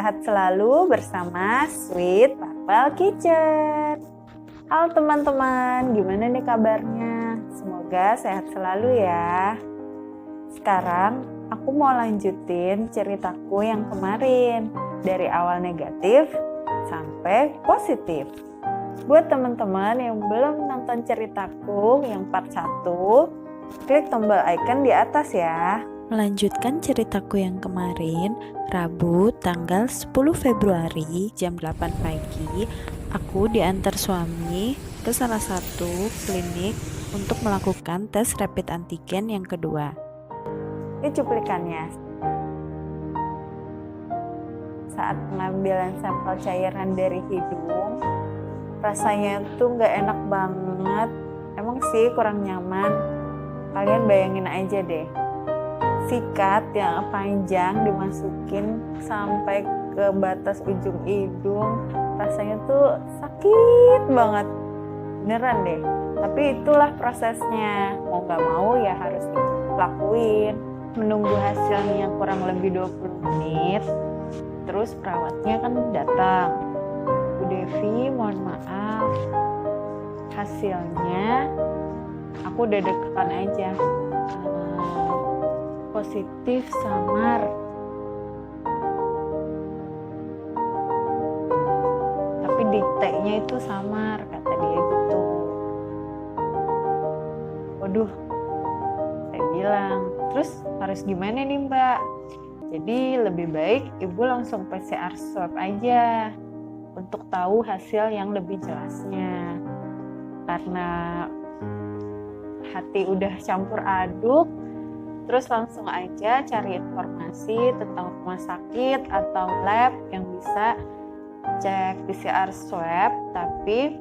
sehat selalu bersama Sweet Purple Kitchen. Halo teman-teman, gimana nih kabarnya? Semoga sehat selalu ya. Sekarang aku mau lanjutin ceritaku yang kemarin, dari awal negatif sampai positif. Buat teman-teman yang belum nonton ceritaku yang part 1, klik tombol icon di atas ya. Melanjutkan ceritaku yang kemarin, Rabu tanggal 10 Februari jam 8 pagi, aku diantar suami ke salah satu klinik untuk melakukan tes rapid antigen yang kedua. Ini cuplikannya. Saat pengambilan sampel cairan dari hidung, rasanya tuh nggak enak banget. Emang sih kurang nyaman. Kalian bayangin aja deh. Sikat yang panjang dimasukin sampai ke batas ujung hidung, rasanya tuh sakit banget, beneran deh. Tapi itulah prosesnya, mau gak mau ya harus dilakuin. Menunggu hasilnya kurang lebih 20 menit, terus perawatnya kan datang. Bu Devi, mohon maaf, hasilnya aku udah deg-degan aja, positif samar. Tapi dikteknya itu samar, kata dia gitu. Waduh, saya bilang, terus harus gimana nih Mbak? Jadi lebih baik Ibu langsung PCR swab aja untuk tahu hasil yang lebih jelasnya. Karena hati udah campur aduk, terus langsung aja cari informasi tentang rumah sakit atau lab yang bisa cek PCR swab, tapi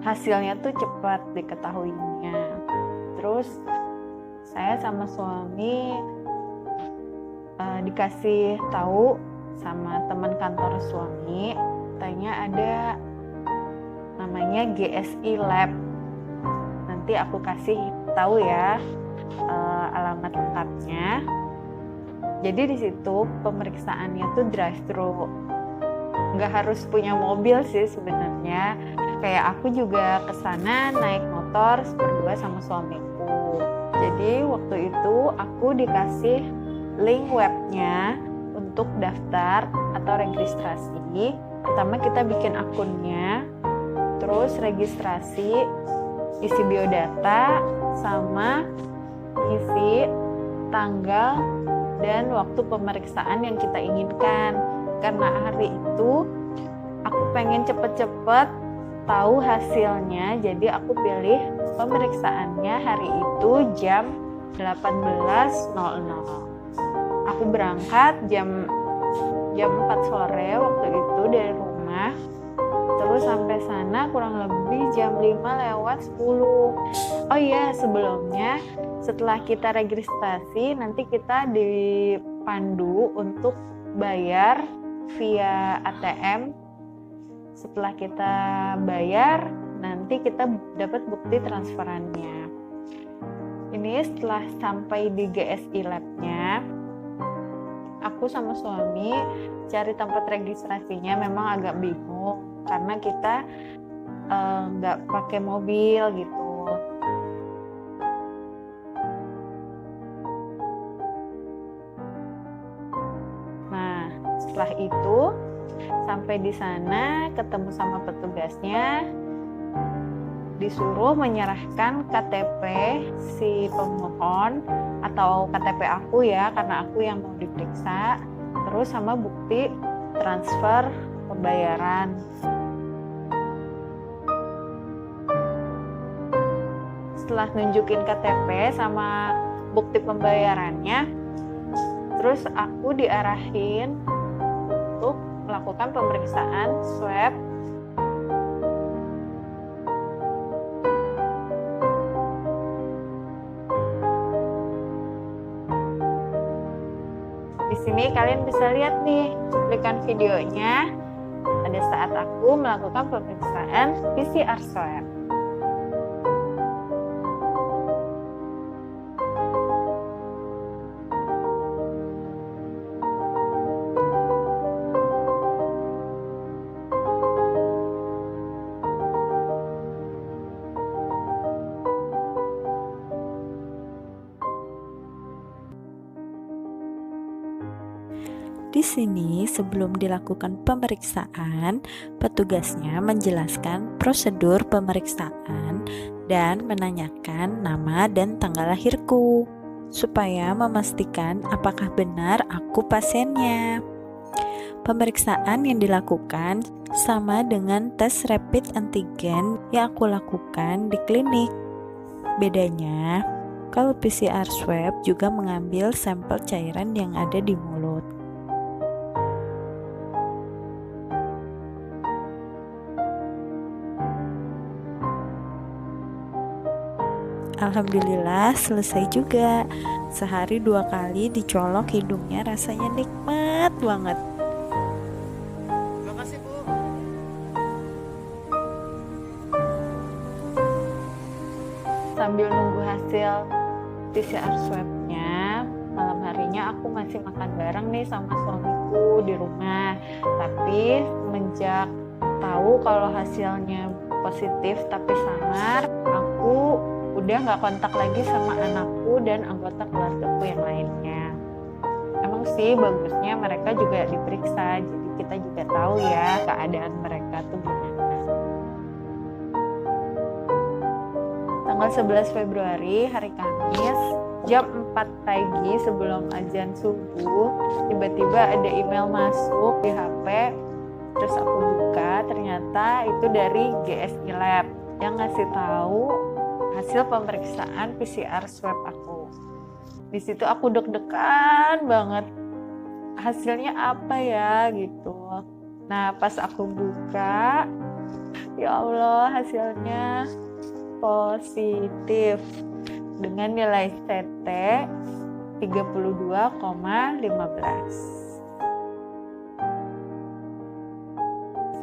hasilnya tuh cepat diketahuinya. Terus saya sama suami dikasih tahu sama teman kantor suami, katanya ada namanya GSI Lab. Nanti aku kasih tahu ya alamat lengkapnya. Jadi di situ pemeriksaannya tuh drive-thru, nggak harus punya mobil sih sebenarnya. Kayak aku juga kesana naik motor berdua sama suamiku. Jadi waktu itu aku dikasih link webnya untuk daftar atau registrasi. Pertama kita bikin akunnya, terus registrasi, isi biodata, sama isi tanggal dan waktu pemeriksaan yang kita inginkan. Karena hari itu aku pengen cepet-cepet tahu hasilnya, jadi aku pilih pemeriksaannya hari itu jam 18.00. Aku berangkat jam 4 sore waktu itu dari rumah. Terus sampai sana kurang lebih jam 5:10. Oh iya, sebelumnya setelah kita registrasi nanti kita dipandu untuk bayar via ATM. Setelah kita bayar, nanti kita dapat bukti transferannya. Ini setelah sampai di GSI Lab-nya, aku sama suami cari tempat registrasinya memang agak bingung karena kita nggak pakai mobil gitu. Nah, setelah itu sampai di sana ketemu sama petugasnya, disuruh menyerahkan KTP si pemohon atau KTP aku ya, karena aku yang mau diperiksa, terus sama bukti transfer pembayaran. Setelah nunjukin KTP sama bukti pembayarannya, terus aku diarahin untuk melakukan pemeriksaan swab. Di sini kalian bisa lihat nih cuplikan videonya pada saat aku melakukan pemeriksaan PCR swab. Di sini sebelum dilakukan pemeriksaan, petugasnya menjelaskan prosedur pemeriksaan dan menanyakan nama dan tanggal lahirku supaya memastikan apakah benar aku pasiennya. Pemeriksaan yang dilakukan sama dengan tes rapid antigen yang aku lakukan di klinik. Bedanya, kalau PCR swab juga mengambil sampel cairan yang ada di mulut. Alhamdulillah selesai juga. Sehari 2 kali dicolok hidungnya, rasanya nikmat banget. Makasih Bu. Sambil nunggu hasil PCR swabnya, malam harinya aku masih makan bareng nih sama suamiku di rumah. Tapi semenjak tahu kalau hasilnya positif tapi samar, aku udah nggak kontak lagi sama anakku dan anggota keluargaku yang lainnya. Emang sih bagusnya mereka juga diperiksa, jadi kita juga tahu ya keadaan mereka tuh gimana. Tanggal 11 Februari, hari Kamis, jam 4 pagi sebelum azan subuh, tiba-tiba ada email masuk di HP. Terus aku buka, ternyata itu dari GSI Lab yang ngasih tahu hasil pemeriksaan PCR swab aku. Di situ aku deg-degan banget. Hasilnya apa ya gitu. Nah, pas aku buka, ya Allah, hasilnya positif dengan nilai CT 32,15.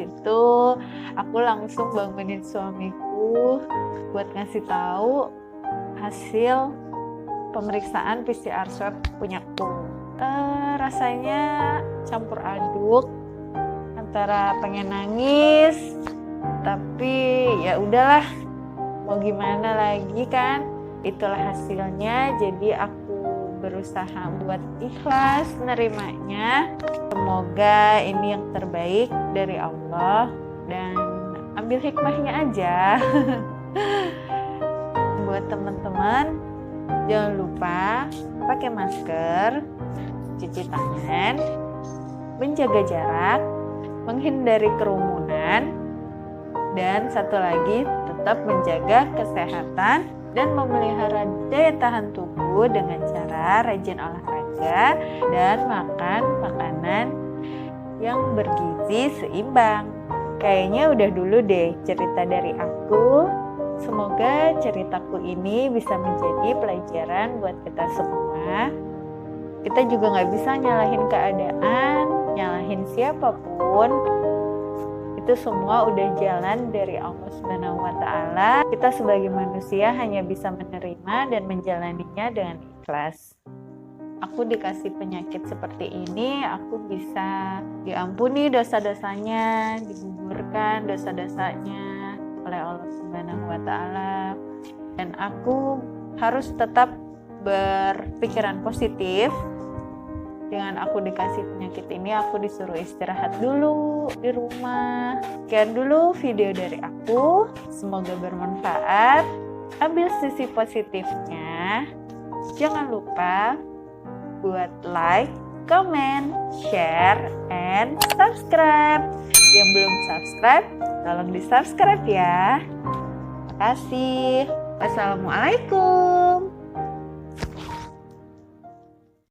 Itu aku langsung bangunin suamiku buat ngasih tahu hasil pemeriksaan PCR swab punyaku. Rasanya campur aduk antara pengen nangis, tapi ya udahlah, mau gimana lagi kan, itulah hasilnya. Jadi aku berusaha buat ikhlas nerimanya. Semoga ini yang terbaik dari Allah dan ambil hikmahnya aja. Buat teman-teman, jangan lupa pakai masker, cuci tangan, menjaga jarak, menghindari kerumunan, dan satu lagi tetap menjaga kesehatan dan memelihara daya tahan tubuh dengan cara rajin olahraga dan makan makanan yang bergizi seimbang. Kayaknya udah dulu deh cerita dari aku. Semoga ceritaku ini bisa menjadi pelajaran buat kita semua. Kita juga gak bisa nyalahin keadaan, nyalahin siapapun. Itu semua udah jalan dari Allah Subhanahu wa Ta'ala. Kita sebagai manusia hanya bisa menerima dan menjalaninya dengan ikhlas. Aku dikasih penyakit seperti ini, aku bisa diampuni dosa-dosanya, digugurkan dosa-dosanya oleh Allah Subhanahu wa Ta'ala. Dan aku harus tetap berpikiran positif. Dengan aku dikasih penyakit ini, aku disuruh istirahat dulu di rumah. Sekian dulu video dari aku. Semoga bermanfaat. Ambil sisi positifnya. Jangan lupa buat like, comment, share, and subscribe. Yang belum subscribe, tolong di subscribe ya. Terima kasih. Wassalamualaikum.